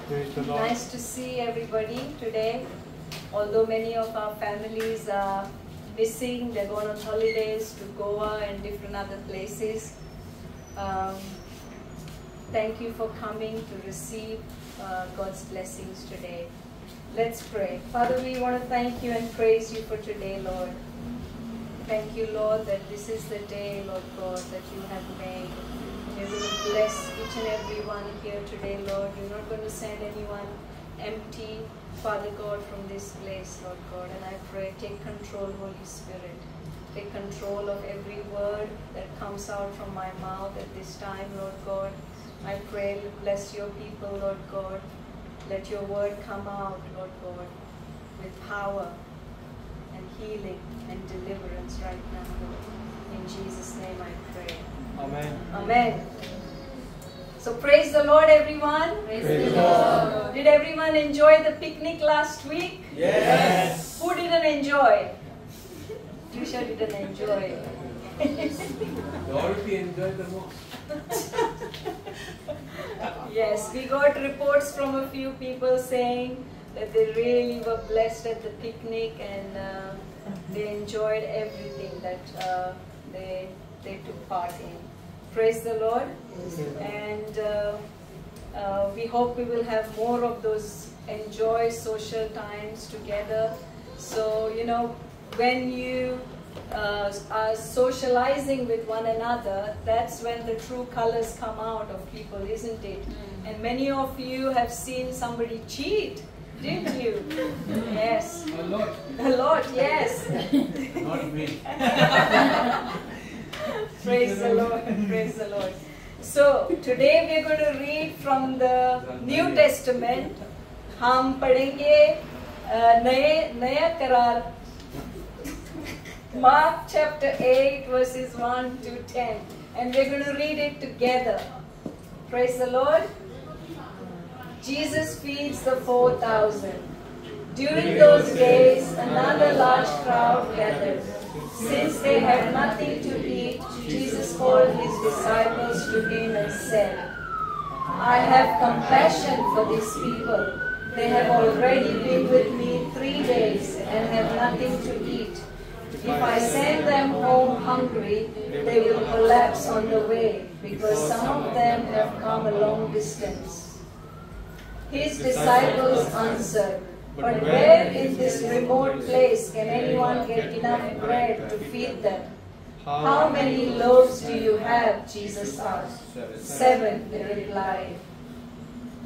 Praise the Lord. Nice to see everybody today. Although many of our families are missing, they're going on holidays to Goa and different other places. Thank you for coming to receive God's blessings today. Let's pray. Father, we want to thank you and praise you for today, Lord. Thank you, Lord, that this is the day, Lord God, that you have made. You're going to bless each and every one here today, Lord. You're not going to send anyone empty, Father God, from this place, Lord God. And I pray, take control, Holy Spirit. Take control of every word that comes out from my mouth at this time, Lord God. I pray, bless your people, Lord God. Let your word come out, Lord God, with power and healing and deliverance right now, Lord. In Jesus' name I pray. Amen. Amen. So praise the Lord, everyone. Praise the Lord. Did everyone enjoy the picnic last week? Yes. Who didn't enjoy? Trisha didn't enjoy. Dorothy enjoyed the most. Yes, we got reports from a few people saying that they really were blessed at the picnic and they enjoyed everything that they took part in. Praise the Lord. And we hope we will have more of those enjoy social times together. So, you know, when you are socializing with one another, that's when the true colors come out of people, isn't it? And many of you have seen somebody cheat, didn't you? Yes. A lot. A lot, yes. Not me. Praise the Lord, praise the Lord. So, today we are going to read from the New Testament. हम पढ़ेंगे नया करार, Mark chapter 8 verses 1 to 10, and we're going to read it together. Praise the Lord. Jesus feeds the 4,000. During those days, another large crowd gathered. Since they had nothing to eat, Jesus called his disciples to him and said, I have compassion for these people. They have already been with me 3 days and have nothing to eat. If I send them home hungry, they will collapse on the way, because some of them have come a long distance. His disciples answered, but where in this remote place can anyone get enough bread to feed them? How many loaves do you have? Jesus asked. 7, they replied.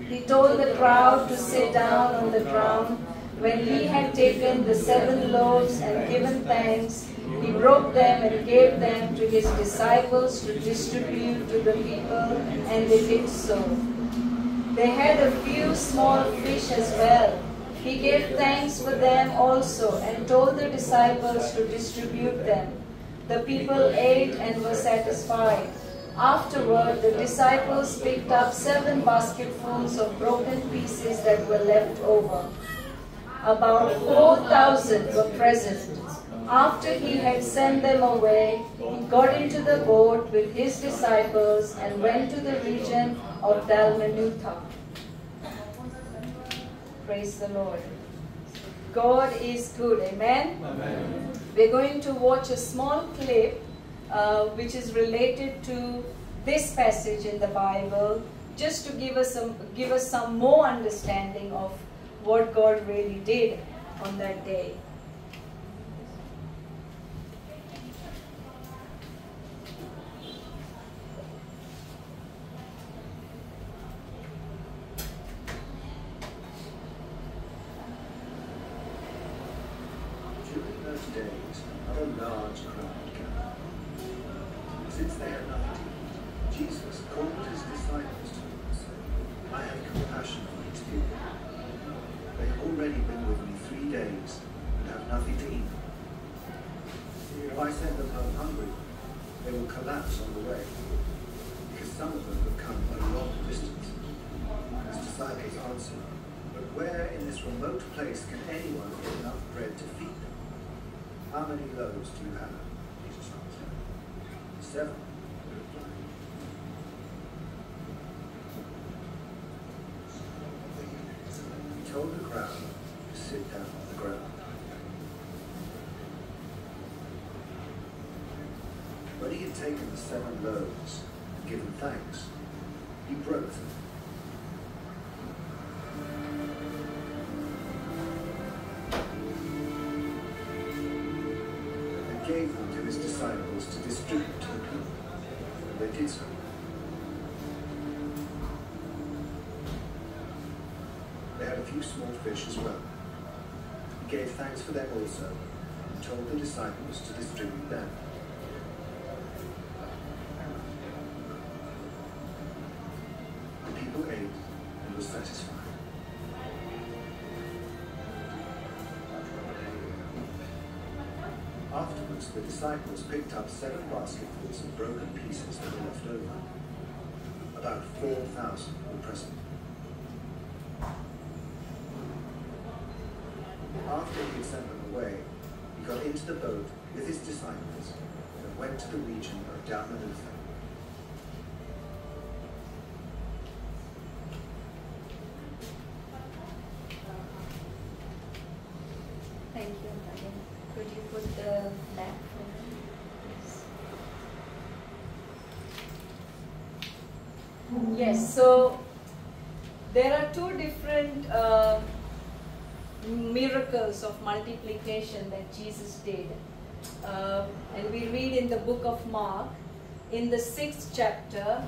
He told the crowd to sit down on the ground. When he had taken the 7 loaves and given thanks, he broke them and gave them to his disciples to distribute to the people, and they did so. They had a few small fish as well. He gave thanks for them also and told the disciples to distribute them. The people ate and were satisfied. Afterward, the disciples picked up 7 basketfuls of broken pieces that were left over. About 4,000 were present. After he had sent them away, he got into the boat with his disciples and went to the region of Dalmanutha. Praise the Lord. God is good. Amen? Amen. We're going to watch a small clip which is related to this passage in the Bible, just to give us some more understanding of what God really did on that day. During those days, another large crowd gathered. Since they had nothing to eat, Jesus called his disciples to him and said, I have compassion for these people. They have already been with me 3 days and have nothing to eat. If I send them home hungry, they will collapse on the way, because some of them have come a long distance. His disciples answered, but where in this remote place can anyone get enough bread to feed them? How many loaves do you have? Jesus answered. 7, they replied. told the crowd to sit down on the ground. When he had taken the 7 loaves and given thanks, he broke them. And gave them to his disciples to distribute to the people. And they did so. They had a few small fish as well. He gave thanks for them also, and told the disciples to distribute them. The people ate and were satisfied. Afterwards, the disciples picked up 7 basketfuls of broken pieces that were left over. About 4,000 were present. After he had sent them away, he got into the boat with his disciples and went to the region of Dalmanutha. Thank you, Nadia. Could you put the map for me? Yes, so there are 2 different miracles of multiplication that Jesus did. And we read in the book of Mark, in the 6th chapter,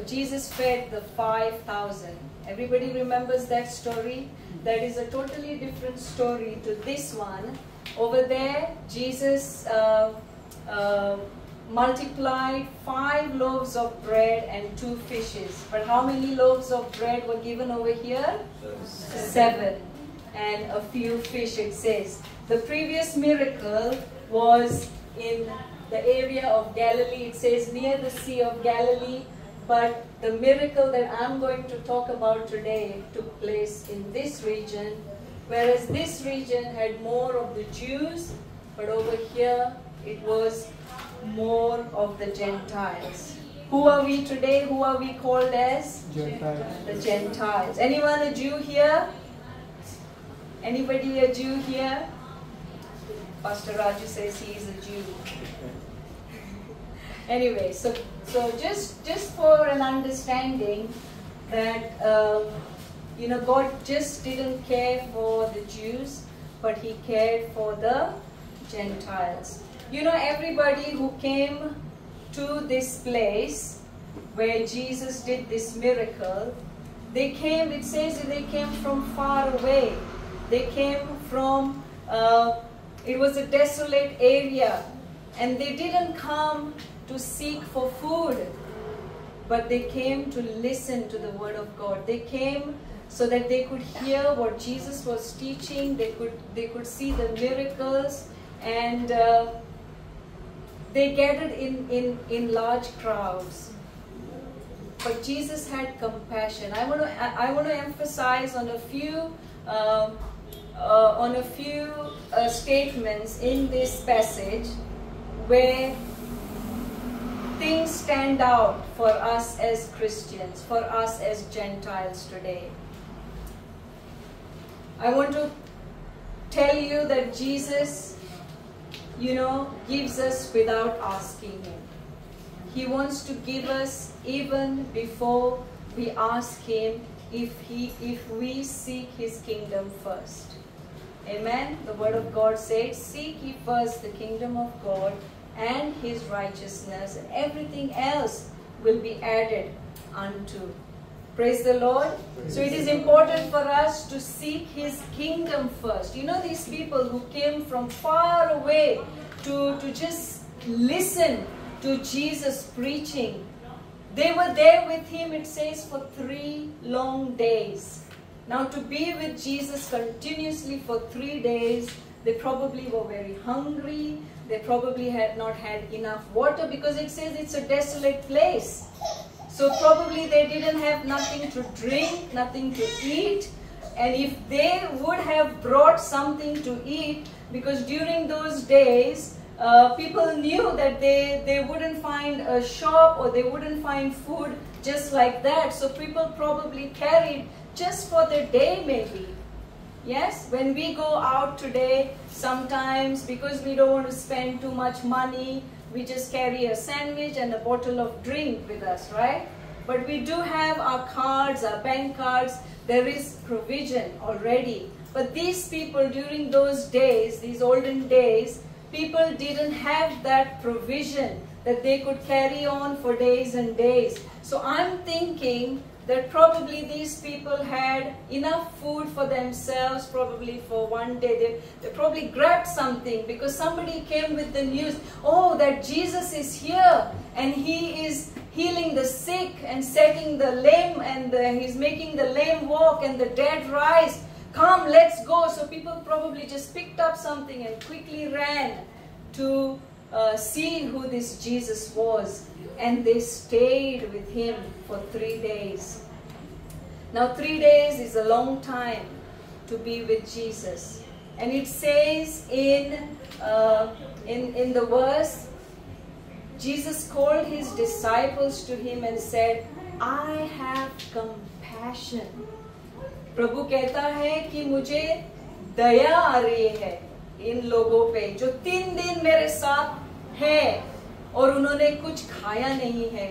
Jesus fed the 5,000. Everybody remembers that story? That is a totally different story to this one. Over there, Jesus multiplied 5 loaves of bread and 2 fishes. But how many loaves of bread were given over here? 7. And a few fish, it says. The previous miracle was in the area of Galilee. It says near the Sea of Galilee. But the miracle that I'm going to talk about today took place in this region, whereas this region had more of the Jews, but over here it was more of the Gentiles. Who are we today? Who are we called as? Gentiles. The Gentiles. Anyone a Jew here? Anybody a Jew here? Pastor Raju says he is a Jew. Anyway, so just for an understanding that God just didn't care for the Jews, but He cared for the Gentiles. Everybody who came to this place where Jesus did this miracle, they came. It says that they came from far away. They came from. It was a desolate area, and they didn't come to seek for food, but they came to listen to the word of God. They came so that they could hear what Jesus was teaching. They could see the miracles, and they gathered in large crowds. But Jesus had compassion. I want to emphasize on a few statements in this passage where things stand out for us as Christians, for us as Gentiles today. I want to tell you that Jesus, gives us without asking Him. He wants to give us even before we ask Him, if we seek His kingdom first. Amen. The word of God says, seek ye first the kingdom of God and His righteousness, and everything else will be added unto. Praise the Lord. So it is important for us to seek His kingdom first. These people who came from far away to just listen to Jesus preaching, they were there with Him, it says, for 3 long days. Now, to be with Jesus continuously for 3 days, they probably were very hungry. They probably had not had enough water, because it says it's a desolate place. So probably they didn't have nothing to drink, nothing to eat. And if they would have brought something to eat, because during those days, people knew that they wouldn't find a shop or they wouldn't find food just like that. So people probably carried just for the day maybe. Yes, when we go out today, sometimes because we don't want to spend too much money, we just carry a sandwich and a bottle of drink with us, right? But we do have our cards, our bank cards. There is provision already. But these people during those days, these olden days, people didn't have that provision that they could carry on for days and days. So I'm thinking that probably these people had enough food for themselves, probably for one day. They probably grabbed something because somebody came with the news, oh, that Jesus is here and he is healing the sick and setting the lame, and he's making the lame walk and the dead rise. Come, let's go. So people probably just picked up something and quickly ran to see who this Jesus was. And they stayed with him for 3 days. Now 3 days is a long time to be with Jesus. And it says in the verse, Jesus called his disciples to him and said, I have compassion. प्रभु कहता है कि मुझे दया आ रही है इन लोगों पे जो 3 दिन मेरे साथ है और उन्होंने कुछ खाया नहीं है.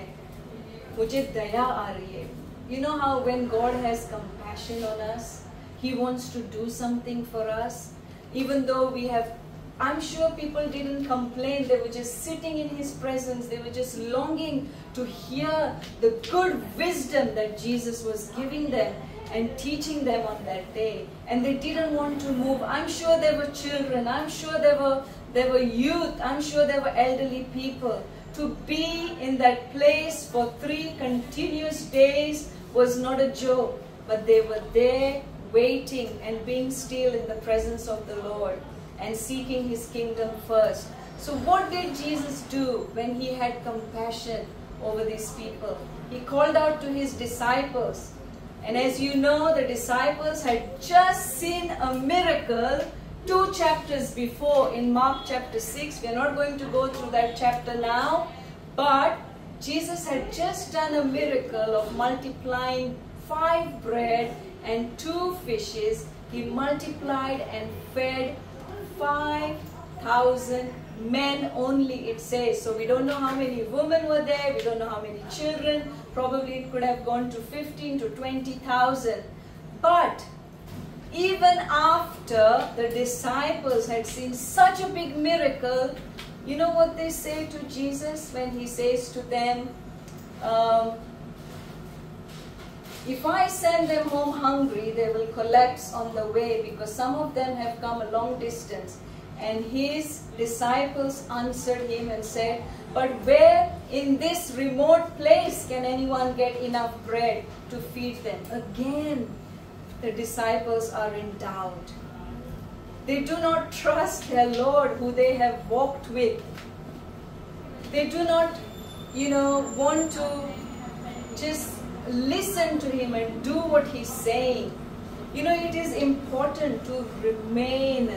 मुझे दया आ रही है. You know how when God has compassion on us, he wants to do something for us. Even though we have, I'm sure people didn't complain. They were just sitting in his presence. They were just longing to hear the good wisdom that Jesus was giving them and teaching them on that day. And they didn't want to move. I'm sure there were children. I'm sure there were youth. I'm sure there were elderly people. To be in that place for 3 continuous days was not a joke. But they were there waiting and being still in the presence of the Lord and seeking his kingdom first. So what did Jesus do when he had compassion over these people? He called out to his disciples. And as you know, the disciples had just seen a miracle 2 chapters before in Mark chapter 6. We are not going to go through that chapter now. But Jesus had just done a miracle of multiplying 5 bread and 2 fishes. He multiplied and fed 5,000 men only, it says. So we don't know how many women were there. We don't know how many children. Probably it could have gone to 15 to 20,000. But even after the disciples had seen such a big miracle, you know what they say to Jesus when he says to them, if I send them home hungry, they will collapse on the way because some of them have come a long distance. And his disciples answered him and said, but where in this remote place can anyone get enough bread to feed them? Again, the disciples are in doubt. They do not trust their Lord who they have walked with. They do not, want to just listen to him and do what he's saying. It is important to remain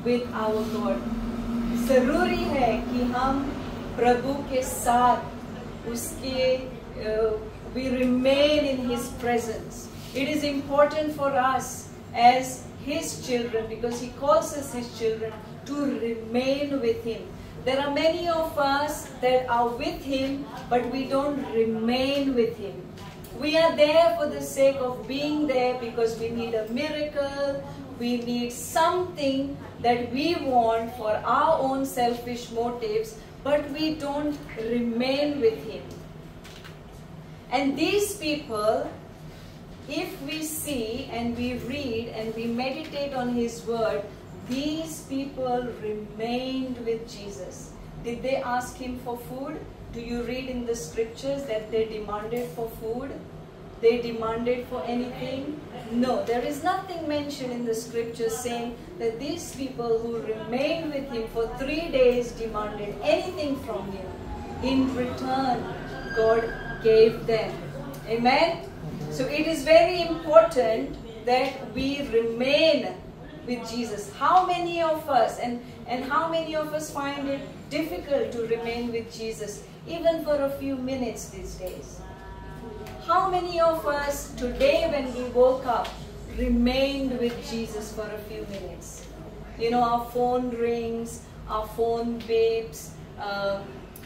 with our God. जरूरी है कि हम प्रभु के साथ उसके we remain in his presence. It is important for us as his children, because he calls us his children, to remain with him. There are many of us that are with him, but we don't remain with him. We are there for the sake of being there because we need a miracle, we need something that we want for our own selfish motives, but we don't remain with him. And these people, if we see and we read and we meditate on his word, these people remained with Jesus. Did they ask him for food? Do you read in the scriptures that they demanded for food? They demanded for anything? No, there is nothing mentioned in the scriptures saying that these people who remained with him for 3 days demanded anything from him. In return, God gave them. Amen? So it is very important that we remain with Jesus. How many of us, and how many of us find it difficult to remain with Jesus, even for a few minutes these days? How many of us today when we woke up remained with Jesus for a few minutes? You know, our phone rings, our phone beeps,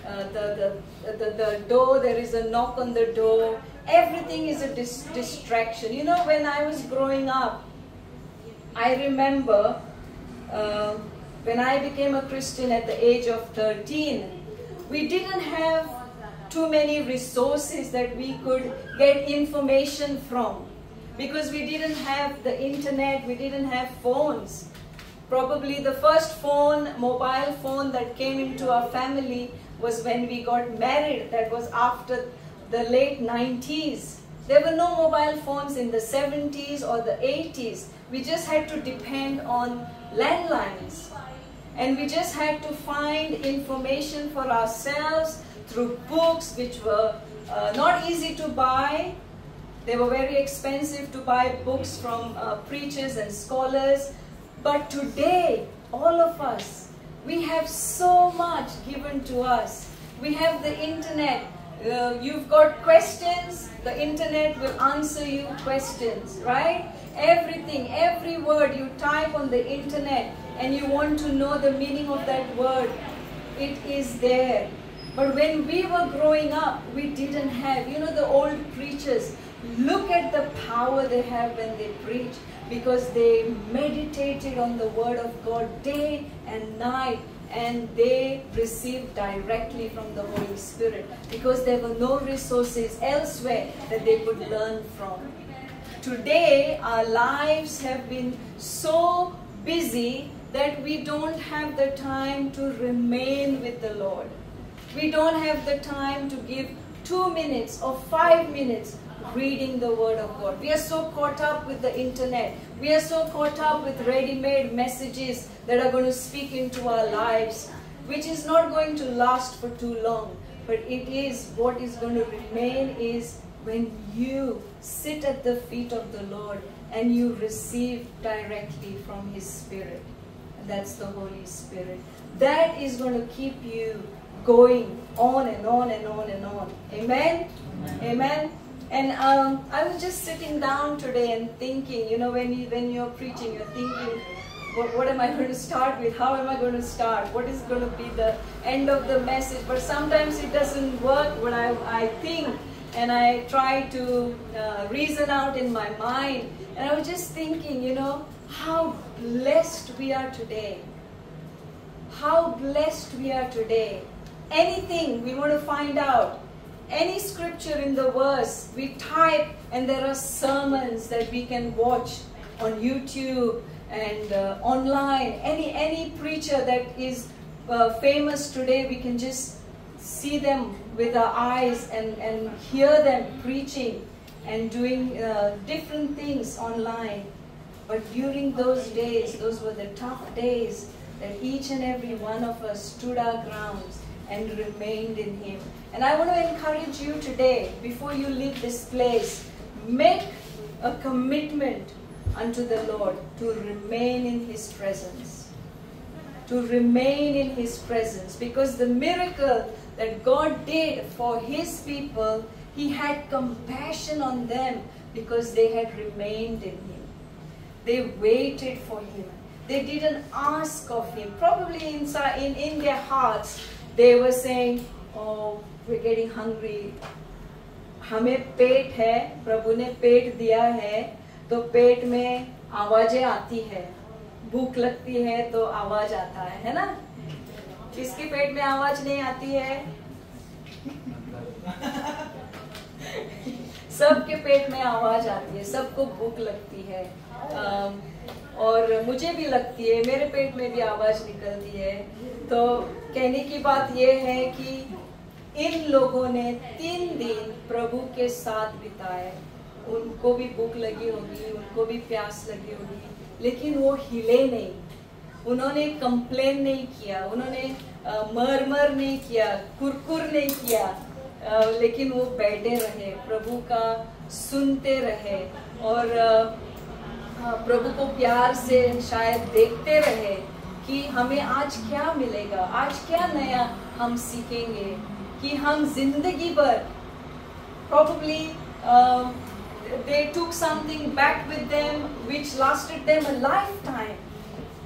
the door, there is a knock on the door. Everything is a distraction. You know, when I was growing up, I remember when I became a Christian at the age of 13, we didn't have too many resources that we could get information from, because we didn't have the internet, we didn't have phones. Probably the first mobile phone that came into our family was when we got married. That was after the late 90s. There were no mobile phones in the 70s or the 80s. We just had to depend on landlines. And we just had to find information for ourselves through books, which were not easy to buy. They were very expensive to buy books from preachers and scholars. But today, all of us, we have so much given to us. We have the internet. You've got questions, the internet will answer you questions, right? Everything, every word you type on the internet and you want to know the meaning of that word, it is there. But when we were growing up, we didn't have, you know, the old preachers, look at the power they have when they preach, because they meditated on the word of God day and night, and they received directly from the Holy Spirit, because there were no resources elsewhere that they could learn from. Today, our lives have been so busy that we don't have the time to remain with the Lord. We don't have the time to give 2 minutes or 5 minutes reading the Word of God. We are so caught up with the internet. We are so caught up with ready-made messages that are going to speak into our lives, which is not going to last for too long. But it is, what is going to remain is when you sit at the feet of the Lord and you receive directly from His Spirit. And that's the Holy Spirit. That is going to keep you going on and on and on and on. Amen? Amen? And I was just sitting down today and thinking, you know, when you're preaching, you're thinking, what am I going to start with? How am I going to start? What is going to be the end of the message? But sometimes it doesn't work when I think and I try to reason out in my mind. And I was just thinking, you know, how blessed we are today. How blessed we are today. Anything we want to find out, any scripture in the verse, we type and there are sermons that we can watch on YouTube and online. Any preacher that is famous today, we can just see them with our eyes and hear them preaching and doing different things online. But during those days, those were the tough days that each and every one of us stood our grounds and remained in Him. And I want to encourage you today, before you leave this place, make a commitment unto the Lord to remain in His presence. To remain in His presence. Because the miracle that God did for His people, He had compassion on them because they had remained in Him. They waited for Him. They didn't ask of Him. Probably inside, in their hearts, they were saying, oh, we're getting hungry. हमें पेट है, प्रभु ने पेट दिया है, तो पेट में आवाजें आती है. भूख लगती है तो आवाज आता है ना? किसके पेट में आवाज नहीं आती है? सबके पेट में आवाज आती है, सबको भूख लगती है. और मुझे भी लगती है, मेरे पेट में भी आवाज निकलती है. तो कहने की बात यह है कि इन लोगों ने 3 दिन प्रभु के साथ बिताए. उनको भी भूख लगी होगी, उनको भी प्यास लगी होगी, लेकिन वो हिले नहीं. उन्होंने कंप्लेन नहीं किया, उन्होंने मरमर नहीं किया, कुरकुर नहीं किया, लेकिन वो बैठे रहे, प्रभु का सुनते रहे और प्रभु को प्यार से शायद देखते रहे कि हमें आज क्या मिलेगा, आज क्या नया हम सीखेंगे, कि हम जिंदगी भर probably they took something back with them which lasted them a lifetime.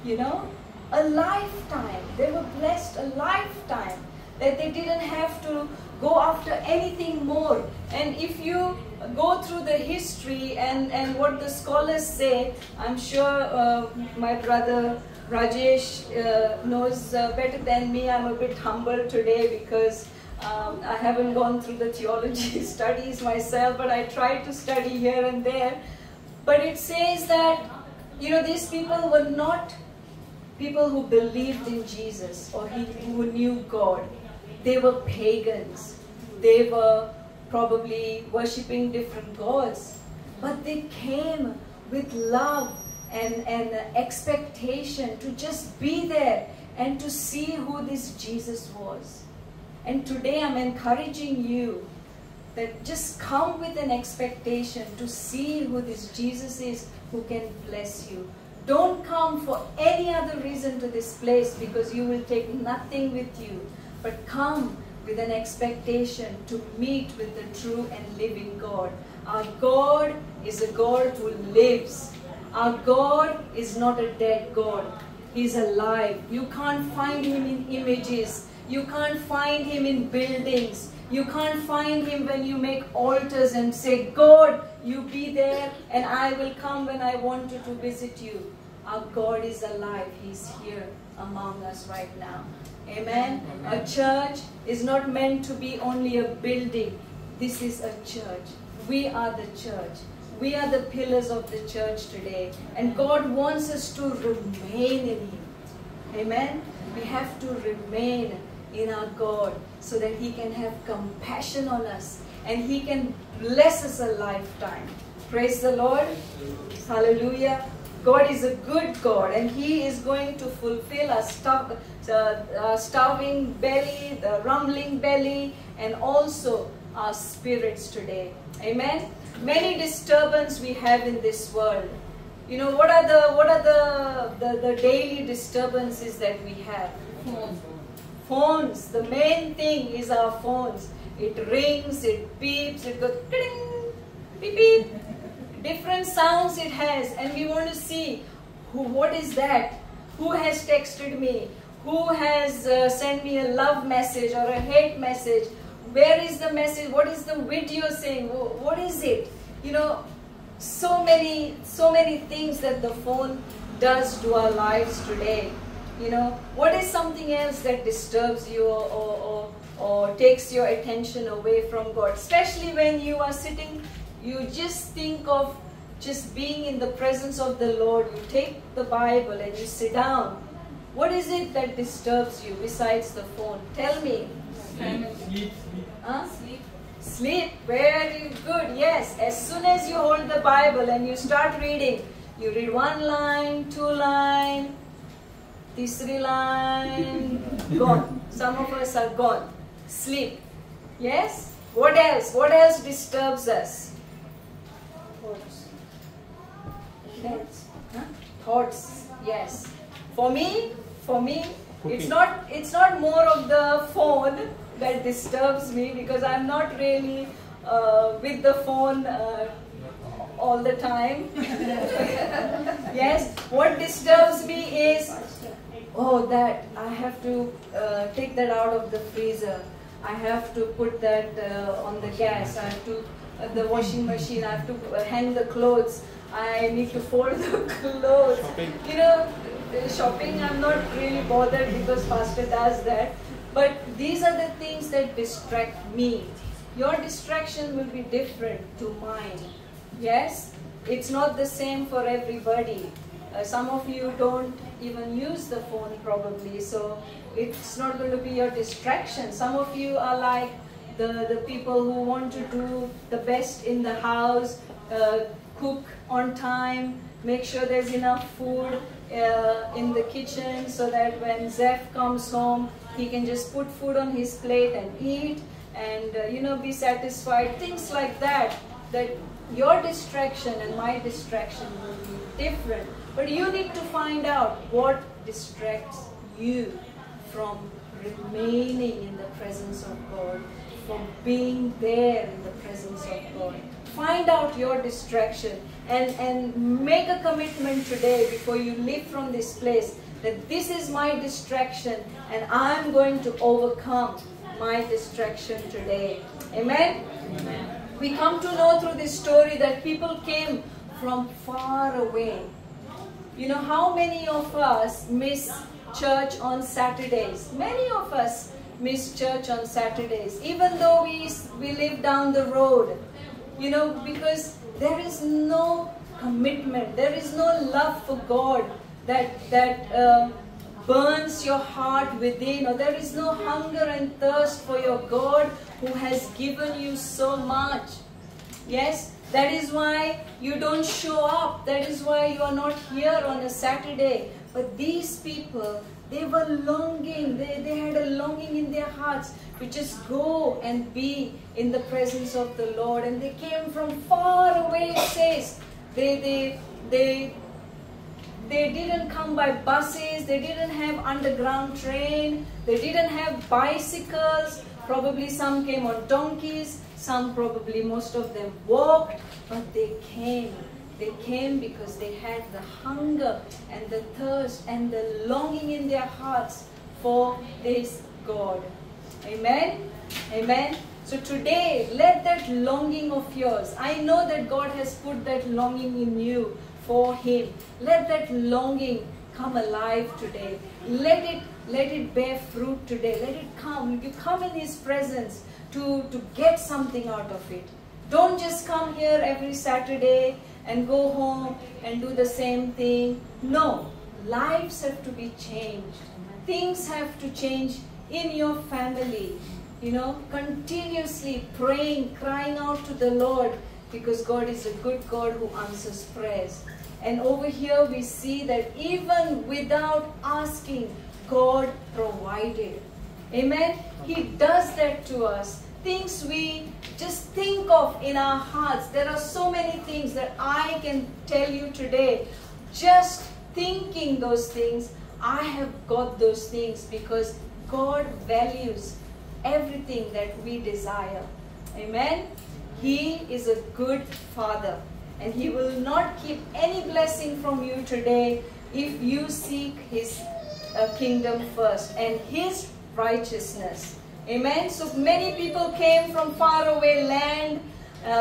You know, a lifetime. They were blessed a lifetime, that they didn't have to go after anything more. And if you go through the history and what the scholars say, I'm sure my brother Rajesh knows better than me. I'm a bit humble today because I haven't gone through the theology studies myself, but I try to study here and there. But it says that, you know, these people were not people who believed in Jesus or who knew God. They were pagans. They were probably worshipping different gods. But they came with love and expectation to just be there and to see who this Jesus was. And today I'm encouraging you that just come with an expectation to see who this Jesus is who can bless you. Don't come for any other reason to this place because you will take nothing with you. But come with an expectation to meet with the true and living God. Our God is a God who lives. Our God is not a dead God. He's alive. You can't find Him in images. You can't find Him in buildings. You can't find Him when you make altars and say, God, you be there and I will come when I want to visit you. Our God is alive. He's here among us right now. Amen. A church is not meant to be only a building. This is a church. We are the church. We are the pillars of the church today. And God wants us to remain in Him. Amen. We have to remain in our God so that He can have compassion on us and He can bless us a lifetime. Praise the Lord. Hallelujah. God is a good God and He is going to fulfill our starving belly, the rumbling belly, and also our spirits today. Amen. Many disturbances we have in this world. You know, what are the daily disturbances that we have? Phones. The main thing is our phones. It rings, it beeps, it goes ding, beep beep. Different sounds it has, and we want to see what is that? Who has texted me? Who has sent me a love message or a hate message? Where is the message? What is the video saying? What is it? You know, so many things that the phone does to our lives today. You know, what is something else that disturbs you or takes your attention away from God? Especially when you are sitting, you just think of just being in the presence of the Lord. You take the Bible and you sit down. What is it that disturbs you besides the phone? Tell me. Sleep. Huh? Sleep. Very good. Yes. As soon as you hold the Bible and you start reading, you read one line, two line, three line, gone. Some of us are gone. Sleep. Yes. What else? What else disturbs us? Thoughts. Huh? Thoughts. Yes. For me, it's not more of the phone that disturbs me because I'm not really with the phone all the time. Yes. What disturbs me is, oh, that I have to take that out of the freezer. I have to put that on the gas. I have to the washing machine. I have to hang the clothes. I need to fold the clothes. Shopping. You know, shopping I'm not really bothered because Pastor does that. But these are the things that distract me. Your distraction will be different to mine. Yes? It's not the same for everybody. Some of you don't even use the phone probably, so it's not going to be your distraction. Some of you are like the people who want to do the best in the house, cook on time, make sure there's enough food in the kitchen so that when Zeph comes home, he can just put food on his plate and eat and you know, be satisfied. Things like that, that your distraction and my distraction will be different. But you need to find out what distracts you from remaining in the presence of God for being there in the presence of God. Find out your distraction and make a commitment today before you leave from this place that this is my distraction and I'm going to overcome my distraction today. Amen? Amen. We come to know through this story that people came from far away. You know, how many of us miss church on Saturdays? Many of us miss church on Saturdays, even though we live down the road. You know, because there is no commitment, there is no love for God that burns your heart within, or there is no hunger and thirst for your God who has given you so much. Yes, that is why you don't show up. That is why you are not here on a Saturday. But these people, they were longing. They had a longing in their hearts to just go and be in the presence of the Lord. And they came from far away, it says. They didn't come by buses. They didn't have underground train. They didn't have bicycles. Probably some came on donkeys. Some probably, most of them walked. But they came. They came because they had the hunger and the thirst and the longing in their hearts for this God. Amen? Amen? So today, let that longing of yours, I know that God has put that longing in you for Him. Let that longing come alive today. Let it bear fruit today. Let it come. You come in His presence to get something out of it. Don't just come here every Saturday and go home and do the same thing. No, lives have to be changed. Things have to change in your family. You know, continuously praying, crying out to the Lord, because God is a good God who answers prayers. And over here we see that even without asking, God provided. Amen? He does that to us. Things we just think of in our hearts. There are so many things that I can tell you today. Just thinking those things, I have got those things because God values everything that we desire. Amen? He is a good Father, and He will not keep any blessing from you today if you seek His kingdom first and His righteousness. Amen? So many people came from far away land.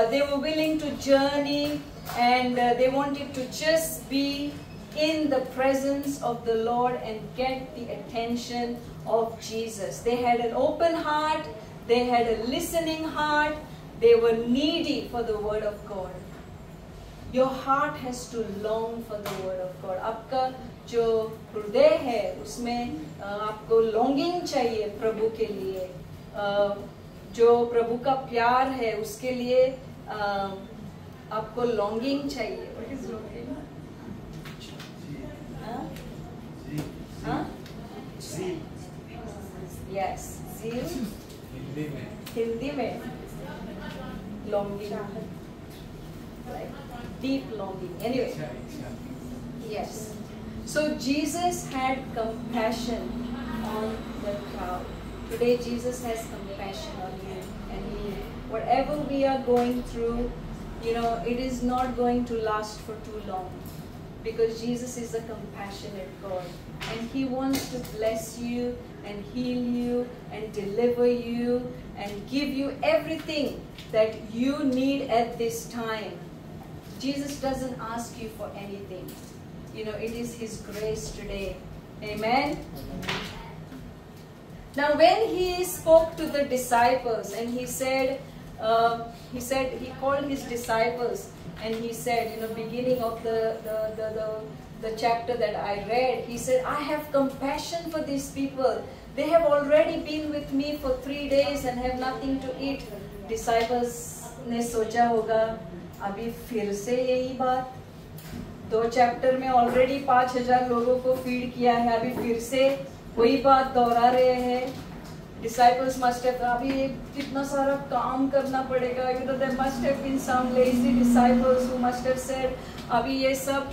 They were willing to journey, and they wanted to just be in the presence of the Lord and get the attention of Jesus. They had an open heart. They had a listening heart. They were needy for the word of God. Your heart has to long for the word of God. आपका जो हृदय है उसमें आपको longing चाहिए प्रभु के लिए. जो प्रभु का प्यार है उसके लिए आपको longing चाहिए. What is longing? Zeal. Yes, zeal. Hindi में longing, like deep longing. Anyway, yes. So Jesus had compassion on the crowd. Today Jesus has compassion on you, and whatever we are going through, you know, it is not going to last for too long, because Jesus is a compassionate God, and He wants to bless you and heal you and deliver you and give you everything that you need at this time. Jesus doesn't ask you for anything. You know, it is His grace today. Amen? Now when He spoke to the disciples and He called His disciples and He said, you know, beginning of the chapter that I read, He said, I have compassion for these people. They have already been with me for 3 days and have nothing to eat. Disciples ने सोचा होगा अभी फिर से यही बात. 2 chapter में already 5000 लोगों को फीड किया है, अभी फिर से वही बात दोहरा रहे हैं. Disciples must have, अभी कितना सारा काम करना पड़ेगा. You know, there must have been some lazy disciples who must have said, अभी ये सब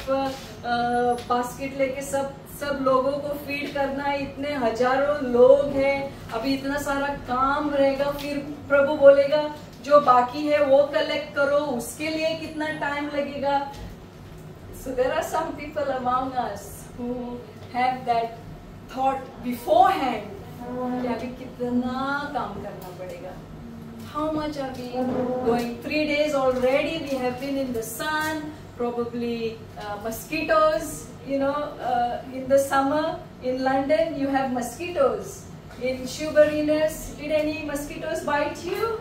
बास्केट लेके सब लोगों को फीड करना है, इतने हजारों लोग हैं, अभी इतना सारा काम रहेगा, फिर प्रभु बोलेगा जो बाकी है वो कलेक्ट करो, उसके लिए कितना टाइम लगेगा. So there are some people among us who have that thought beforehand कि अभी कितना काम करना पड़ेगा. How much are we going? 3 days already we have been in the sun, probably mosquitoes, you know, in the summer in London you have mosquitoes. In Shoeburyness, did any mosquitoes bite you?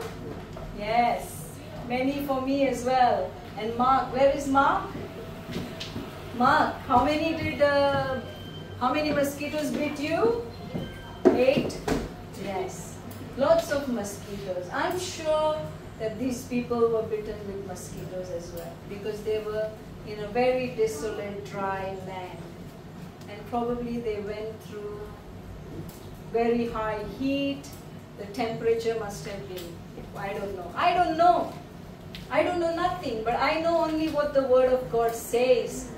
Yes, many for me as well. And Mark, where is Mark? Mark, how many mosquitoes bit you? 8? Yes, lots of mosquitoes. I'm sure that these people were bitten with mosquitoes as well, because they were in a very desolate, dry land. And probably they went through very high heat. The temperature must have been, I don't know. I don't know nothing, but I know only what the Word of God says.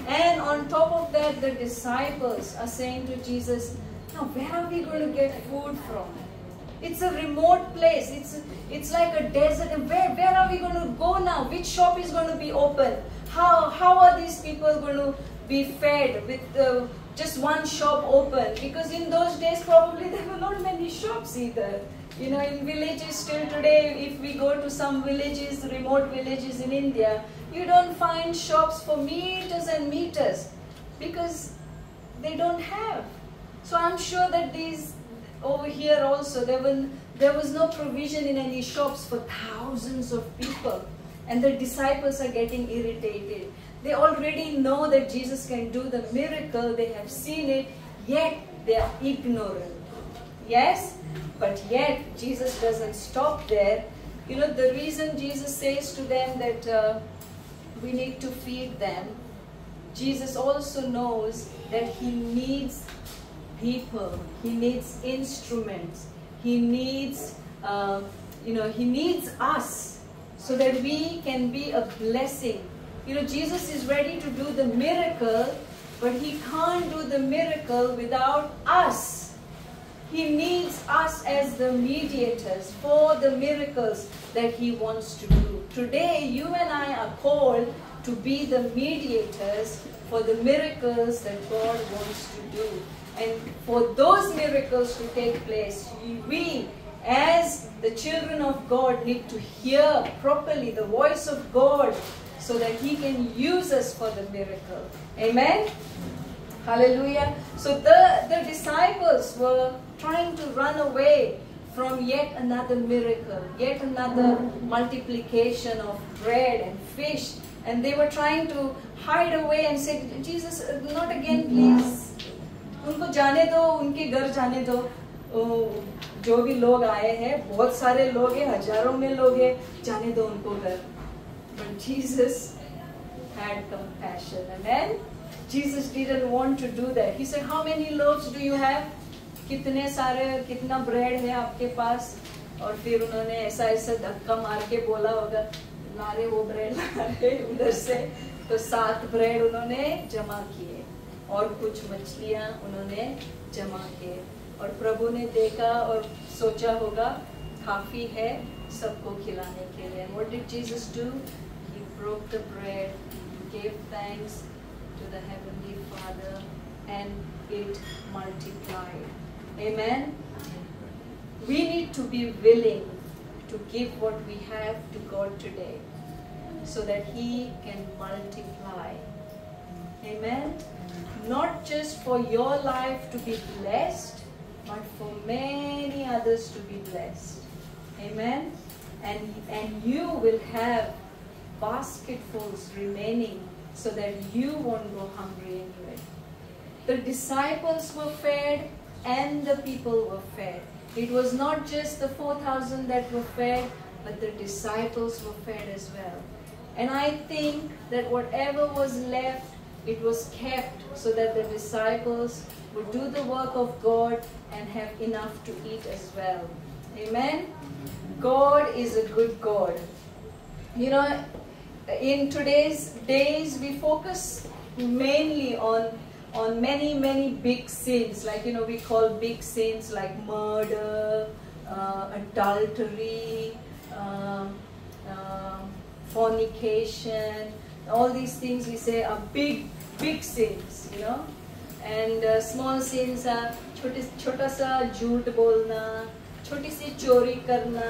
And on top of that, the disciples are saying to Jesus, now where are we going to get food from? It's a remote place. It's like a desert. Where are we going to go now? Which shop is going to be open? How are these people going to be fed with just one shop open? Because in those days probably there were not many shops either. You know, in villages still today, if we go to some villages, remote villages in India, you don't find shops for meters and meters because they don't have. So I'm sure that these over here also, there was no provision in any shops for thousands of people. And the disciples are getting irritated. They already know that Jesus can do the miracle. They have seen it, yet they are ignorant. Yes? But yet Jesus doesn't stop there. You know, the reason Jesus says to them that we need to feed them, Jesus also knows that He needs people, He needs instruments, He needs, He needs us so that we can be a blessing. You know, Jesus is ready to do the miracle, but He can't do the miracle without us. He needs us as the mediators for the miracles that He wants to do. Today, you and I are called to be the mediators for the miracles that God wants to do. And for those miracles to take place, we, as the children of God, need to hear properly the voice of God so that He can use us for the miracle. Amen? Hallelujah. So the disciples were trying to run away from yet another miracle, yet another multiplication of bread and fish. And they were trying to hide away and say, Jesus, not again, please. उनको जाने दो, उनके घर जाने दो. जो भी लोग आए हैं, बहुत सारे लोग हैं, हजारों में लोग हैं, जाने दो उनको घर. But Jesus had compassion. Amen? Jesus didn't want to do that. He said, how many loaves do you have? कितने सारे, कितना ब्रेड है आपके पास? और फिर उन्होंने ऐसा धक्का मार के बोला होगा, ला रहे वो ब्रेड ला रहे उधर से. तो 7 ब्रेड उन्होंने जमा किए और कुछ मछलियां उन्होंने जमा किए. और प्रभु ने देखा और सोचा होगा काफी है सबको खिलाने के लिए. What did Jesus do? He broke the bread, gave thanks to the Heavenly Father, and it multiplied. Amen? We need to be willing to give what we have to God today so that He can multiply. Amen? Not just for your life to be blessed, but for many others to be blessed. Amen? And you will have basketfuls remaining so that you won't go hungry anyway. The disciples were fed and the people were fed. It was not just the 4,000 that were fed, but the disciples were fed as well. And I think that whatever was left, it was kept so that the disciples would do the work of God and have enough to eat as well. Amen? God is a good God. You know, in today's days, we focus mainly on many big sins. Like, you know, we call big sins like murder, adultery, fornication. All these things we say are big sins, you know. And small sins are छोटा सा झूठ बोलना, छोटी सी चोरी करना,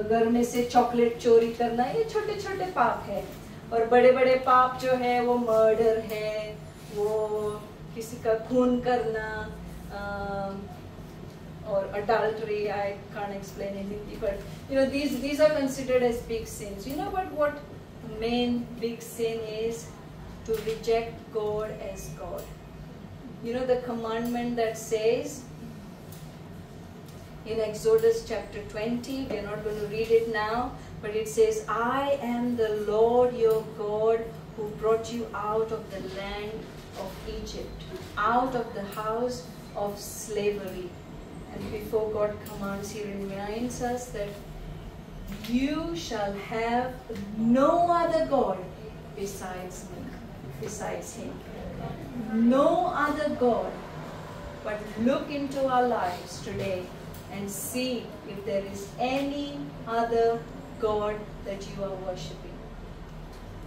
घर में से चॉकलेट चोरी करना, ये छोटे छोटे पाप है. और बड़े बड़े पाप जो है वो मर्डर है, वो किसी का खून करना, or adultery. I can't explain in Hindi, but you know, these are considered as big sins. You know, but what the main big sin is? To reject God as God. You know the commandment that says in Exodus chapter 20, we are not going to read it now, but it says, I am the Lord your God who brought you out of the land of Egypt, out of the house of slavery. And before God commands, He reminds us that you shall have no other God besides me, besides Him. No other God. But look into our lives today and see if there is any other God that you are worshipping.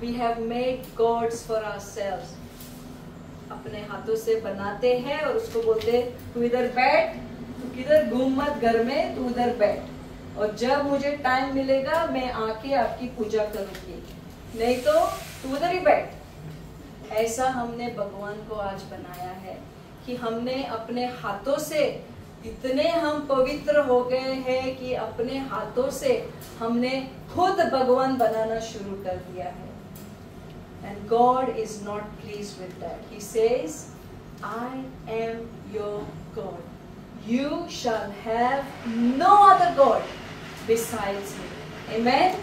We have made gods for ourselves. अपने हाथों से बनाते हैं और उसको बोलते तू इधर बैठ, तू किधर घूम मत घर में, तू उधर बैठ, और जब मुझे टाइम मिलेगा मैं आके आपकी पूजा करूंगी, नहीं तो तू उधर ही बैठ. ऐसा हमने भगवान को आज बनाया है कि हमने अपने हाथों से इतने हम पवित्र हो गए हैं कि अपने हाथों से हमने खुद भगवान बनाना शुरू कर दिया है. And God is not pleased with that. He says, I am your God. You shall have no other God besides me. Amen?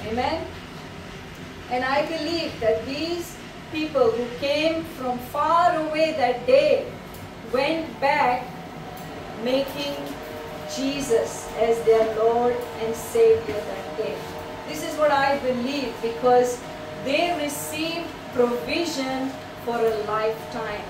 Amen? And I believe that these people who came from far away that day went back making Jesus as their Lord and Savior that day. This is what I believe, because they received provision for a lifetime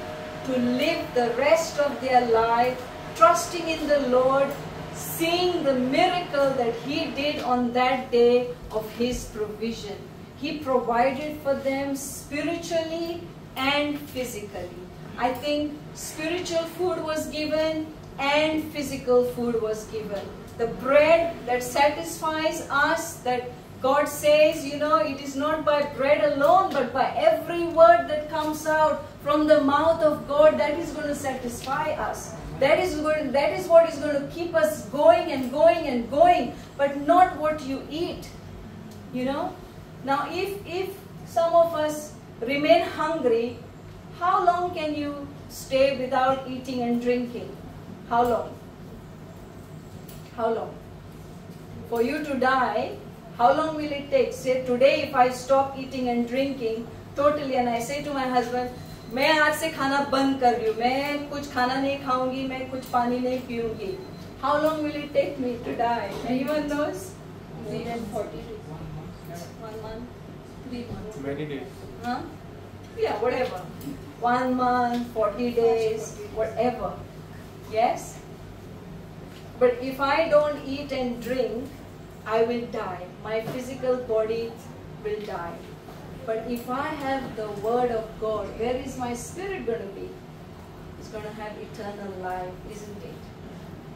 to live the rest of their life trusting in the Lord, seeing the miracle that He did on that day of His provision. He provided for them spiritually and physically. I think spiritual food was given and physical food was given. The bread that satisfies us, that God says, you know, it is not by bread alone, but by every word that comes out from the mouth of God, that is going to satisfy us. That is what is going to keep us going and going and going, but not what you eat, you know. Now, if some of us remain hungry, how long can you stay without eating and drinking? How long? How long? For you to die, how long will it take? Say today if I stop eating and drinking totally and I say to my husband, मैं आज से खाना बंद कर रही हूँ, मैं कुछ खाना नहीं खाऊंगी, मैं कुछ पानी नहीं पीऊंगी. How long will it take me to die? Anyone knows? 40 days. 1 month? 3 months? Many days. Huh? Yeah, whatever. 1 month, 40 days, whatever. Yes? But if I don't eat and drink, I will die. My physical body will die. But if I have the word of God, where is my spirit going to be? It's going to have eternal life, isn't it?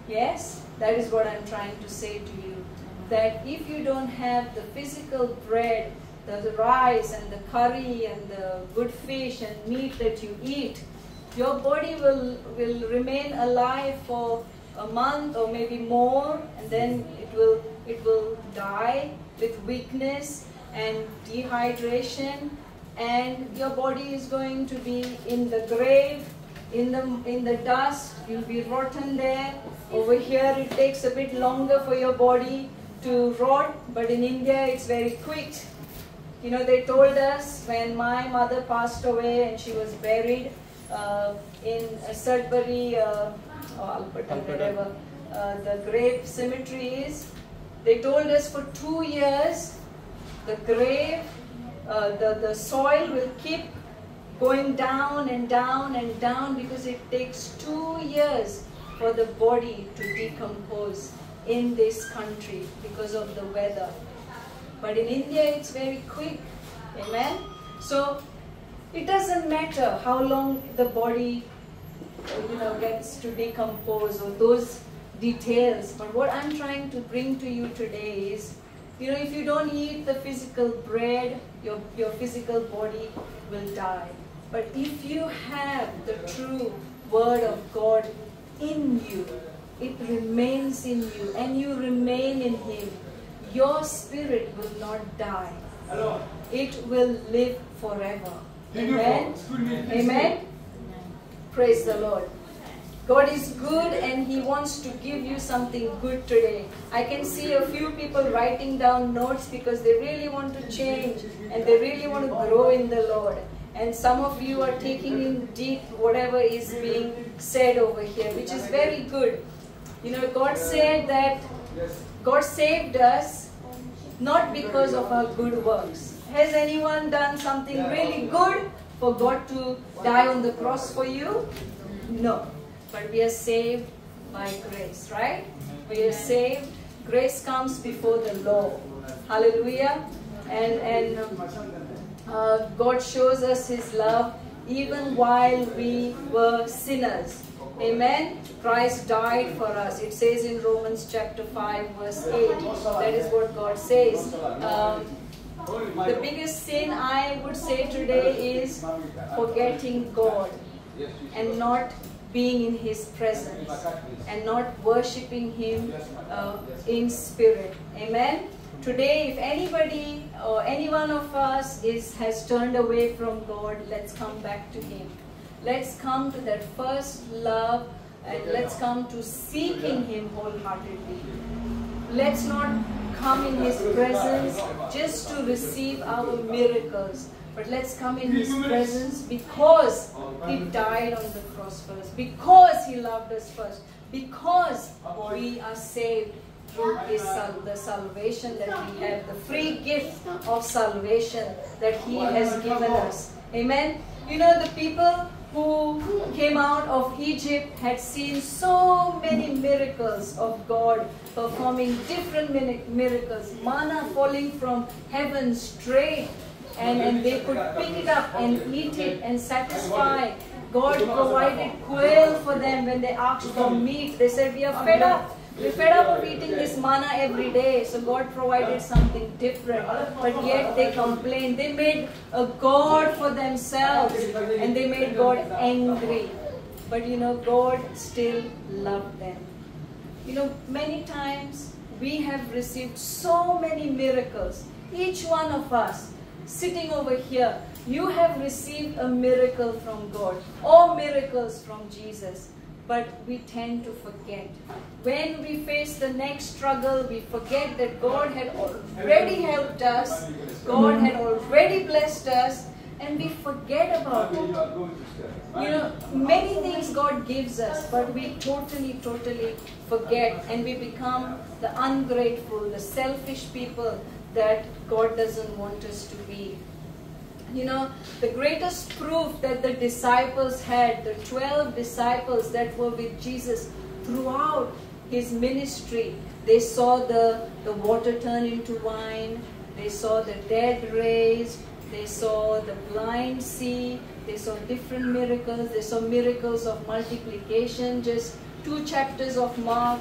Yes? That is what I'm trying to say to you. That if you don't have the physical bread, the rice and the curry and the good fish and meat that you eat, your body will remain alive for a month or maybe more, and then it will die with weakness and dehydration, and your body is going to be in the grave, in the dust. You'll be rotten there. Over here it takes a bit longer for your body to rot, but in India it's very quick. You know, they told us when my mother passed away and she was buried in Sudbury, or Alberta, wherever the grave cemetery is, they told us for 2 years the grave, the soil will keep going down and down and down because it takes 2 years for the body to decompose in this country because of the weather. But in India it's very quick. Amen? So it doesn't matter how long the body gets to decompose or those details. But what I'm trying to bring to you today is, if you don't eat the physical bread, your physical body will die. But if you have the true Word of God in you, it remains in you and you remain in Him, your spirit will not die. It will live forever. Amen? Amen? Praise the Lord. God is good and He wants to give you something good today. I can see a few people writing down notes because they really want to change and they really want to grow in the Lord. And some of you are taking in deep whatever is being said over here, which is very good. God said that God saved us not because of our good works. Has anyone done something really good for God to die on the cross for you? No. But we are saved by grace, right? We are saved. Grace comes before the law. Hallelujah. And God shows us His love even while we were sinners. Amen. Christ died for us. It says in Romans chapter 5 verse 8. That is what God says. The biggest sin I would say today is forgetting God and not being in His presence and not worshipping Him in spirit. Amen. Today, if anybody or any one of us has turned away from God, let's come back to Him. Let's come to that first love and let's come to seeking Him wholeheartedly. Let's not come in His presence just to receive our miracles, but let's come in His presence because He died on the cross for us, because He loved us first, because we are saved through the salvation that we have, the free gift of salvation that He has given us. Amen. The people who came out of Egypt had seen so many miracles of God performing different miracles, manna falling from heaven straight, and they could pick it up and eat it and satisfy. God provided quail for them when they asked for meat. They said, we are fed up. We're fed up of eating this manna every day. So God provided something different. But yet they complained. They made a God for themselves. And they made God angry. But God still loved them. Many times we have received so many miracles. Each one of us sitting over here, you have received a miracle from God or miracles from Jesus. But we tend to forget. When we face the next struggle, we forget that God had already helped us, God had already blessed us, and we forget about it. Many things God gives us, but we totally forget, and we become the ungrateful, the selfish people that God doesn't want us to be. The greatest proof that the disciples had, the 12 disciples that were with Jesus throughout His ministry, they saw the water turn into wine, they saw the dead raised, they saw the blind see, they saw different miracles, they saw miracles of multiplication. Just 2 chapters of Mark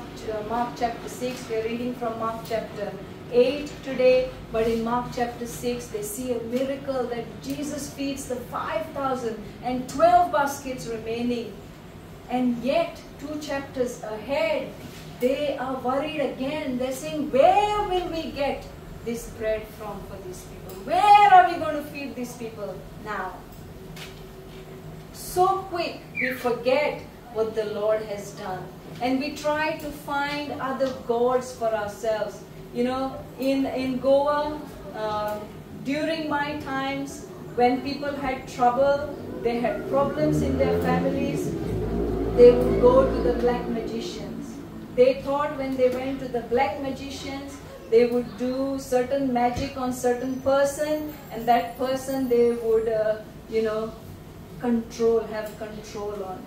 chapter 6, we are reading from Mark chapter 8 today, but in Mark chapter 6 they see a miracle that Jesus feeds the 5,000 and 12 baskets remaining, and yet 2 chapters ahead they are worried again. They're saying, where will we get this bread from for these people? Where are we going to feed these people now? So quick we forget what the Lord has done, and we try to find other gods for ourselves. In Goa, During my times, when people had trouble, they had problems in their families, they would go to the black magicians. They thought when they went to the black magicians, they would do certain magic on certain person, and that person they would, have control on.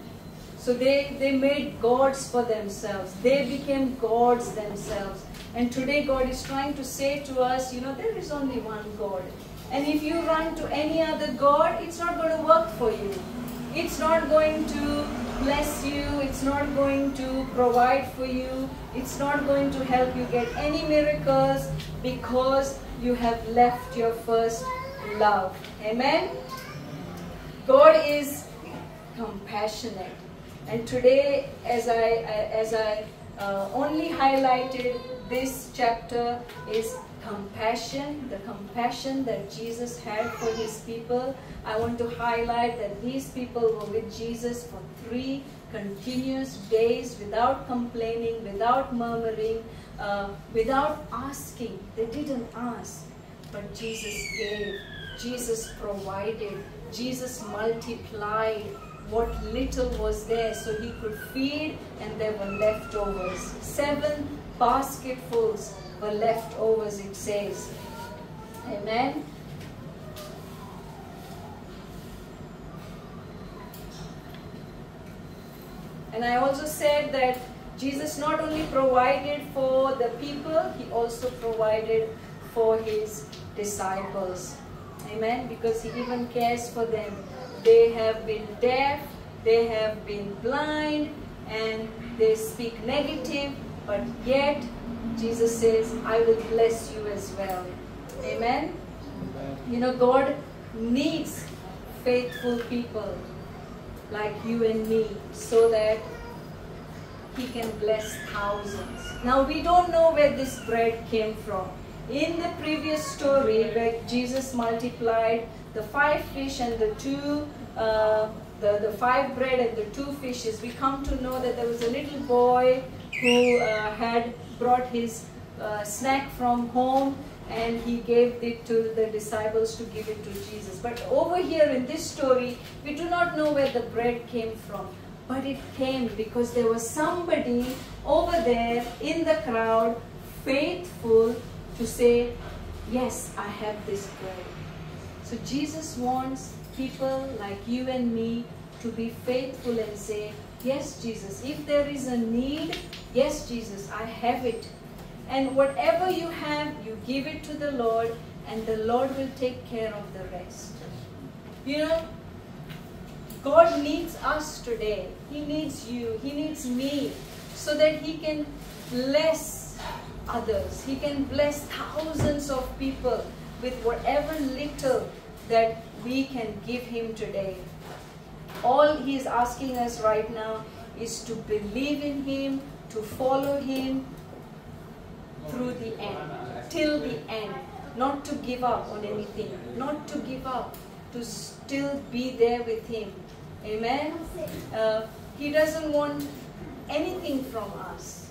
So they made gods for themselves. They became gods themselves. And today God is trying to say to us, there is only one God. And if you run to any other God, it's not going to work for you. It's not going to bless you. It's not going to provide for you. It's not going to help you get any miracles because you have left your first love. Amen? God is compassionate. And today, as I only highlighted this chapter, is compassion, the compassion that Jesus had for his people. I want to highlight that these people were with Jesus for 3 continuous days without complaining, without murmuring, without asking. They didn't ask, but Jesus gave, Jesus provided, Jesus multiplied what little was there so he could feed, and there were leftovers. 7 basketfuls were leftovers, it says. Amen. And I also said that Jesus not only provided for the people, he also provided for his disciples. Amen. Because he even cares for them. They have been deaf, they have been blind, and they speak negative, but yet Jesus says, I will bless you as well. Amen. God needs faithful people like you and me so that he can bless thousands. Now we don't know where this bread came from. In the previous story where Jesus multiplied the 5 fish and the 2 the 5 bread and the 2 fishes, we come to know that there was a little boy who had brought his snack from home, and he gave it to the disciples to give it to Jesus. But over here in this story, we do not know where the bread came from. But it came because there was somebody over there in the crowd, faithful, to say, yes, I have this bread. So Jesus wants people like you and me to be faithful and say, yes, Jesus, if there is a need, yes, Jesus, I have it. And whatever you have, you give it to the Lord, and the Lord will take care of the rest. God needs us today. He needs you. He needs me, so that he can bless others. He can bless thousands of people with whatever little that we can give him today. All he is asking us right now is to believe in him, to follow him through the end, till the end. Not to give up on anything, not to give up, to still be there with him. Amen? He doesn't want anything from us.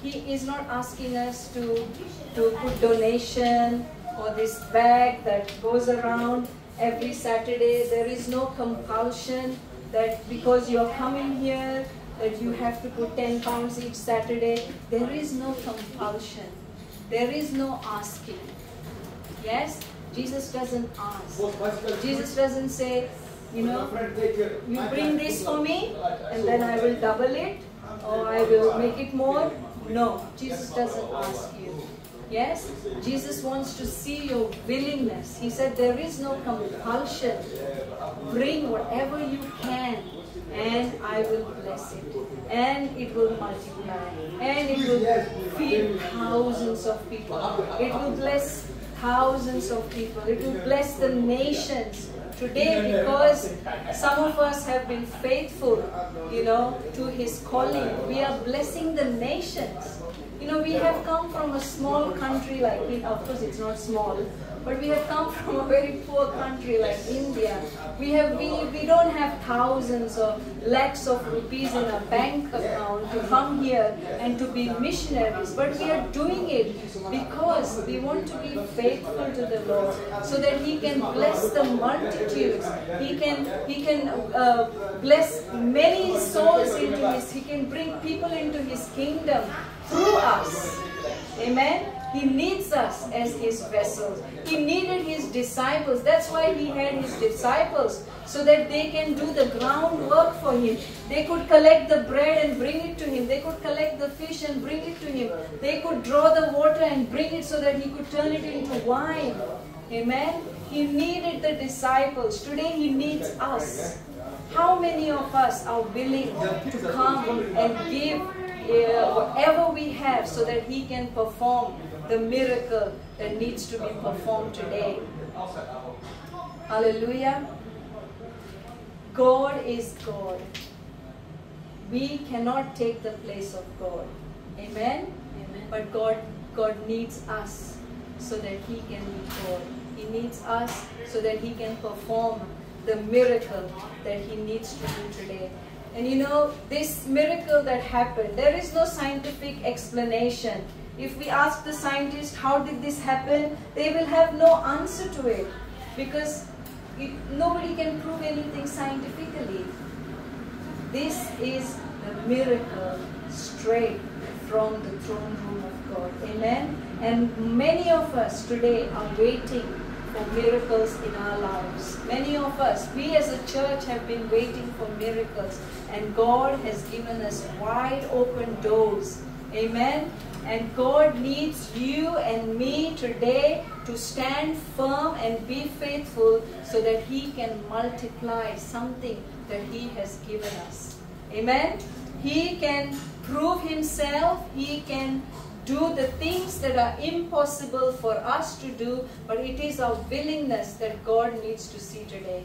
He is not asking us to put donation or this bag that goes around every Saturday. There is no compulsion that because you're coming here that you have to put 10 pounds each Saturday. There is no compulsion. There is no asking. Yes? Jesus doesn't ask. Jesus doesn't say, you bring this for me and then I will double it or I will make it more. No, Jesus doesn't ask you. Yes? Jesus wants to see your willingness. He said there is no compulsion. Bring whatever you can and I will bless it. And it will multiply. And it will feed thousands of people. It will bless thousands of people. It will bless the nations. Today, because some of us have been faithful, to his calling, we are blessing the nations. We have come from a small country like, of course it's not small, but we have come from a very poor country like India. We don't have thousands or lakhs of rupees in our bank account to come here and to be missionaries, but we are doing it because we want to be faithful to the Lord, so that He can bless the multitudes. He can bless many souls into His. He can bring people into His kingdom through us. Amen. He needs us as His vessels. He needed His disciples. That's why He had His disciples, so that they can do the groundwork for Him. They could collect the bread and bring it to Him. They could collect the fish and bring it to Him. They could draw the water and bring it so that He could turn it into wine. Amen. He needed the disciples. Today He needs us. How many of us are willing to come and give whatever we have so that He can perform the miracle that needs to be performed today? Hallelujah. God is God. We cannot take the place of God. Amen? Amen. But God needs us so that He can be God. He needs us so that He can perform the miracle that He needs to do today. And you know, this miracle that happened, there is no scientific explanation. If we ask the scientists, how did this happen? They will have no answer to it, because nobody can prove anything scientifically. This is the miracle straight from the throne room of God. Amen? And many of us today are waiting for miracles in our lives. Many of us, we as a church have been waiting for miracles, and God has given us wide open doors. Amen? And God needs you and me today to stand firm and be faithful so that He can multiply something that He has given us. Amen? He can prove Himself. He can do the things that are impossible for us to do, but it is our willingness that God needs to see today.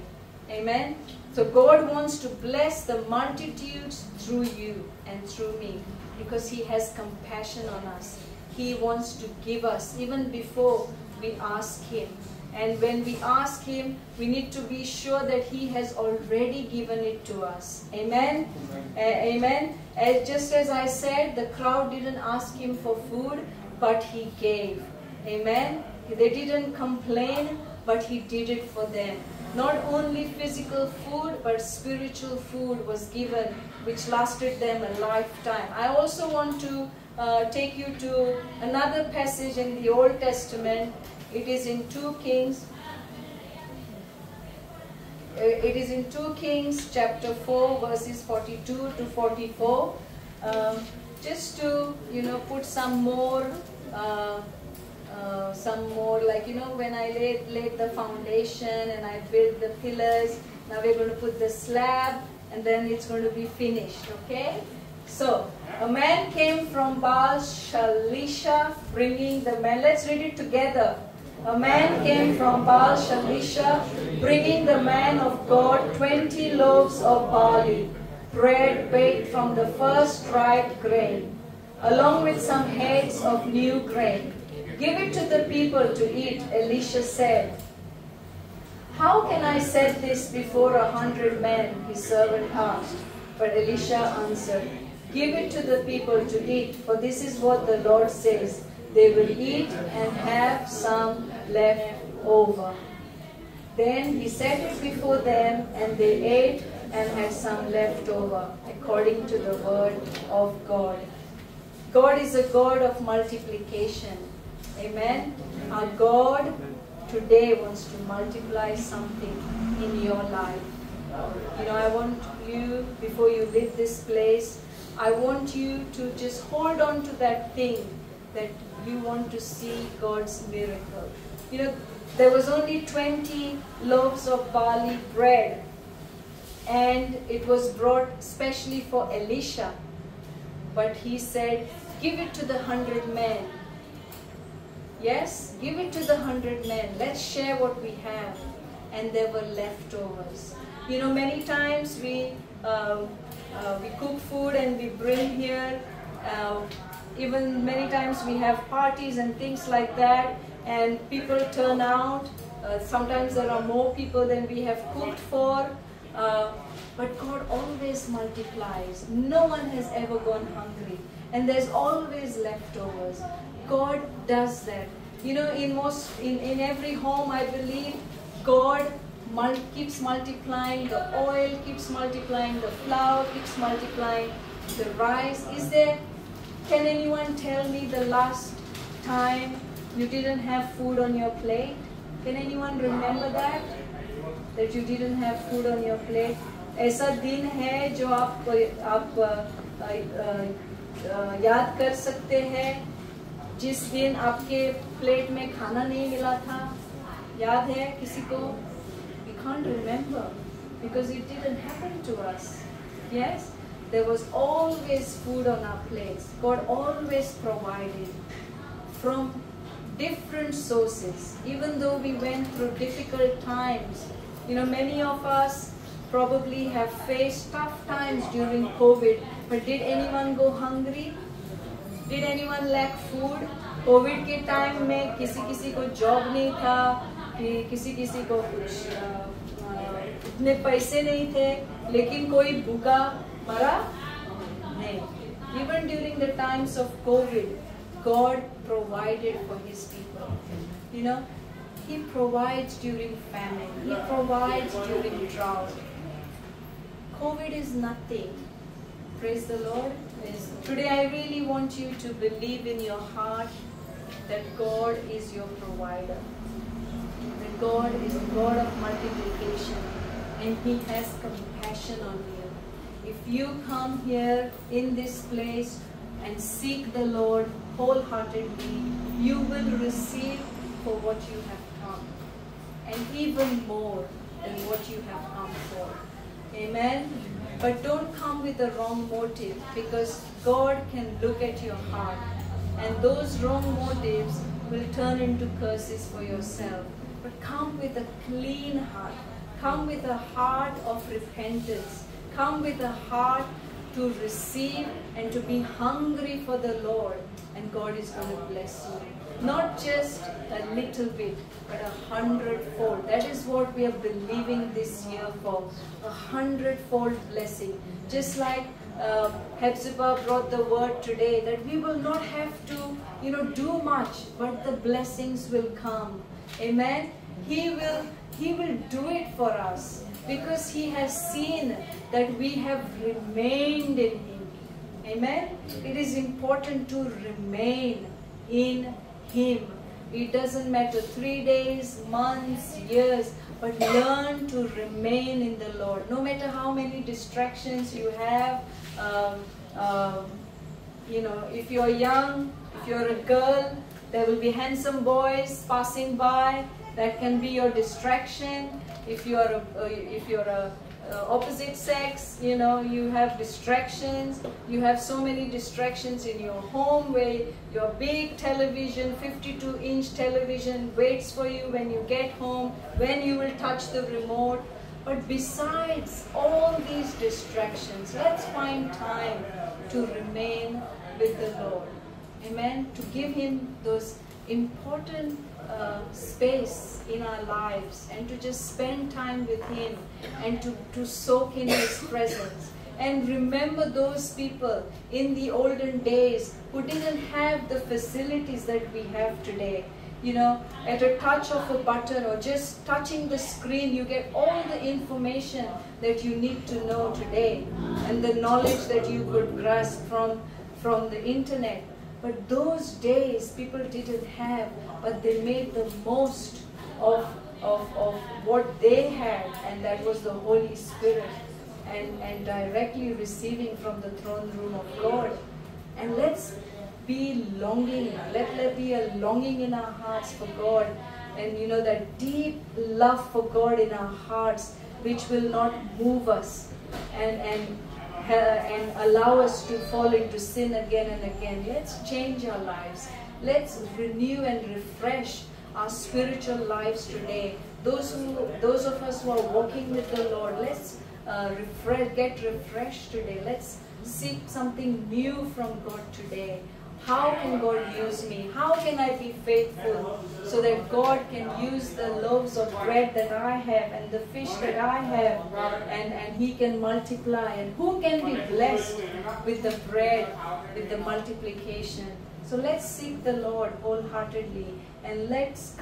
Amen? So God wants to bless the multitudes through you and through me, because He has compassion on us. He wants to give us even before we ask Him. And when we ask Him, we need to be sure that He has already given it to us. Amen? Amen? Just as I said, the crowd didn't ask Him for food, but He gave. Amen? They didn't complain, but He did it for them. Not only physical food, but spiritual food was given, which lasted them a lifetime. I also want to take you to another passage in the Old Testament. It is in 2 Kings. It is in 2 Kings chapter 4 verses 42 to 44. Just to put some more like when I laid the foundation and I built the pillars. Now we're going to put the slab and then it's going to be finished. Okay. So a man came from Baal Shalisha bringing the man. Let's read it together. A man came from Baal Shalisha, bringing the man of God 20 loaves of barley, bread baked from the first dried grain, along with some heads of new grain. Give it to the people to eat, Elisha said. How can I set this before 100 men? His servant asked. But Elisha answered, give it to the people to eat, for this is what the Lord says. They will eat and have some left over. Then he set it before them, and they ate and had some left over, according to the word of God. God is a God of multiplication. Amen. Our God today wants to multiply something in your life. I want you, before you leave this place, I want you to just hold on to that thing that you want to see God's miracle. There was only 20 loaves of barley bread, and it was brought specially for Elisha. But he said, give it to the 100 men. Yes, give it to the 100 men. Let's share what we have. And there were leftovers. Many times we cook food and we bring here. Even many times we have parties and things like that. and people turn out. Sometimes there are more people than we have cooked for. But God always multiplies. No one has ever gone hungry. And there's always leftovers. God does that. You know, in every home, I believe, God keeps multiplying. The oil keeps multiplying. The flour keeps multiplying. The rice. Can anyone tell me the last time you didn't have food on your plate? Can anyone remember that? That you didn't have food on your plate? ऐसा दिन है जो आप याद कर सकते हैं जिस दिन आपके प्लेट में खाना नहीं मिला था? याद है किसी को? We can't remember because it didn't happen to us. Yes? There was always food on our plates. God always provided from different sources. Even though we went through difficult times, you know, many of us probably have faced tough times during COVID, but did anyone go hungry? Did anyone lack food? COVID के time में किसी को job नहीं था, किसी को इतने पैसे नहीं थे, लेकिन कोई भूखा मरा नहीं. Even during the times of COVID, God provided for His people. You know, He provides during famine. He provides during drought. COVID is nothing. Praise the Lord. Today I really want you to believe in your heart that God is your provider. That God is a God of multiplication and He has compassion on you. If you come here in this place and seek the Lord wholeheartedly, you will receive for what you have come, and even more than what you have come for. Amen? But don't come with the wrong motive, because God can look at your heart, and those wrong motives will turn into curses for yourself. But come with a clean heart. Come with a heart of repentance. Come with a heart to receive and to be hungry for the Lord, and God is going to bless you. Not just a little bit, but 100-fold. That is what we are believing this year for. 100-fold blessing. Just like Hepzibah brought the word today, that we will not have to, do much, but the blessings will come. Amen. He will do it for us, because He has seen that we have remained in Him. Amen. It is important to remain in Him. It doesn't matter 3 days, months, years, but learn to remain in the Lord. No matter how many distractions you have, if you're young, if you're a girl, there will be handsome boys passing by. That can be your distraction. If you're a opposite sex, you have distractions. You have so many distractions in your home, where your big television, 52-inch television, waits for you when you get home, when you will touch the remote. But besides all these distractions, let's find time to remain with the Lord. Amen. To give Him those important space in our lives, and to just spend time with Him, and to soak in His presence. And remember those people in the olden days who didn't have the facilities that we have today. At a touch of a button or just touching the screen, you get all the information that you need to know today, and the knowledge that you could grasp from the internet. But those days people didn't have, but they made the most of what they had, and that was the Holy Spirit, and directly receiving from the throne room of God. And let's be longing, let there be a longing in our hearts for God, and that deep love for God in our hearts, which will not move us and allow us to fall into sin again and again. Let's change our lives. Let's renew and refresh our spiritual lives today. Those of us who are walking with the Lord, let's get refreshed today. Let's seek something new from God today. How can God use me? How can I be faithful so that God can use the loaves of bread that I have and the fish that I have, and He can multiply? And who can be blessed with the bread, with the multiplication? So let's seek the Lord wholeheartedly, and let's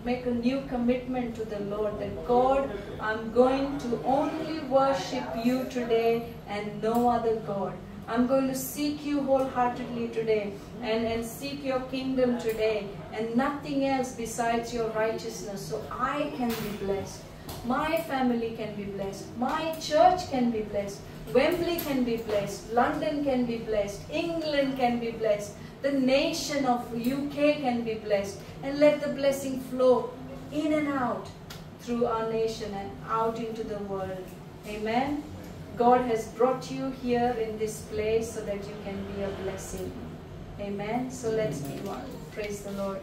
make a new commitment to the Lord that God, I'm going to only worship you today and no other God. I'm going to seek you wholeheartedly today and seek your kingdom today and nothing else besides your righteousness, so I can be blessed. My family can be blessed. My church can be blessed. Wembley can be blessed. London can be blessed. England can be blessed. The nation of UK can be blessed. And let the blessing flow in and out through our nation and out into the world. Amen. God has brought you here in this place so that you can be a blessing. Amen. So let's be one. Praise the Lord.